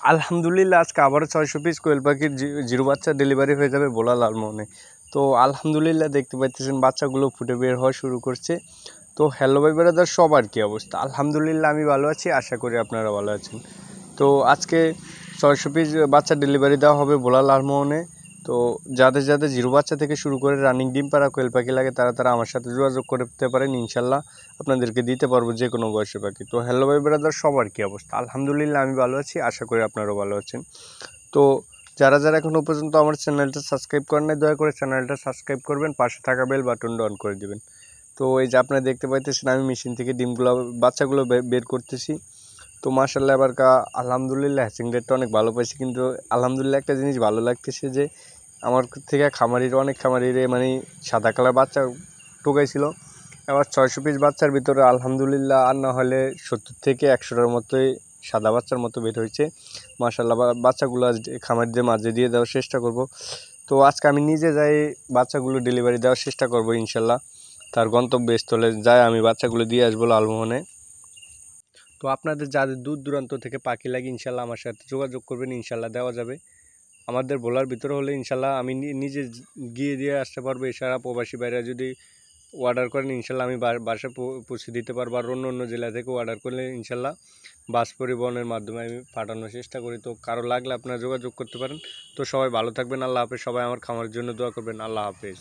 আলহামদুলিল্লাহ আজকে আবারও 600 পিস কোয়েল পাখির জিরো বাচ্চা ডেলিভারি হয়ে যাবে ভোলা লালমোহনে। তো আলহামদুলিল্লাহ দেখতে পাচ্ছেন বাচ্চাগুলো ফুটে বের হওয়া শুরু করছে। তো হ্যালো ভাই ব্রাদার, সবার কী অবস্থা? আলহামদুলিল্লাহ আমি ভালো আছি, আশা করি আপনারা ভালো আছেন। তো আজকে 600 পিস বাচ্চা ডেলিভারি দেওয়া হবে ভোলা লালমোহনে। তো যাদের যাদের জিরো বাচ্চা থেকে শুরু করে রানিং ডিম পাড়া কোয়েল পাখি লাগে তারা আমার সাথে যোগাযোগ করতে পারেন। ইনশাল্লাহ আপনাদেরকে দিতে পারবো যে কোনো বয়সের পাখি। তো হ্যালো ভাই ব্রাদার, সবার কী অবস্থা? আলহামদুলিল্লাহ আমি ভালো আছি, আশা করি আপনারাও ভালো আছেন। তো যারা এখনও পর্যন্ত আমার চ্যানেলটা সাবস্ক্রাইব করেন নাই, দয়া করে চ্যানেলটা সাবস্ক্রাইব করবেন, পাশে থাকা বেল বাটনটা অন করে দেবেন। তো এই যে আপনারা দেখতে পাইতেছেন আমি মেশিন থেকে বাচ্চাগুলো বের করতেছি। তো মাশাআল্লাহ এবার আলহামদুলিল্লাহ হ্যাচিং রেটটা অনেক ভালো পাইছি। কিন্তু আলহামদুলিল্লাহ একটা জিনিস ভালো লাগতেছে যে আমার থেকে অনেক খামারিরে মানে সাদা কালার বাচ্চা টোকাইছিল। এবার 600 পিস বাচ্চার ভিতরে আলহামদুলিল্লাহ আর না হলে 70 থেকে 100টার মতোই সাদা বাচ্চার মতো বের হয়েছে। মাশাআল্লাহ বাচ্চাগুলো খামারিদের মাঝে দিয়ে দেওয়ার চেষ্টা করব। তো আজকে আমি নিজে যাই বাচ্চাগুলো ডেলিভারি দেওয়ার চেষ্টা করব ইনশাল্লাহ। তার গন্তব্যস্থলে যায় আমি বাচ্চাগুলো দিয়ে আসবো লালমোহনে। তো আপনাদের যাদের দূর দূরান্ত থেকে পাখি লাগে ইনশাল্লাহ আমার সাথে যোগাযোগ করবেন, ইনশাল্লাহ দেওয়া যাবে। আমাদের বলার ভিতরে হলে ইনশাল্লাহ আমি নিজে গিয়ে দিয়ে আসতে পারবো। এছাড়া প্রবাসী বাইরে যদি অর্ডার করেন ইনশাল্লাহ আমি বাসায় পৌঁছে দিতে পারবো। আর অন্য জেলা থেকে অর্ডার করলে ইনশাল্লাহ বাস পরিবহনের মাধ্যমে আমি পাঠানোর চেষ্টা করি। তো কারো লাগলে আপনারা যোগাযোগ করতে পারেন। তো সবাই ভালো থাকবেন, আল্লাহ হাফেজ। সবাই আমার খামারের জন্য দোয়া করবেন, আল্লাহ হাফেজ।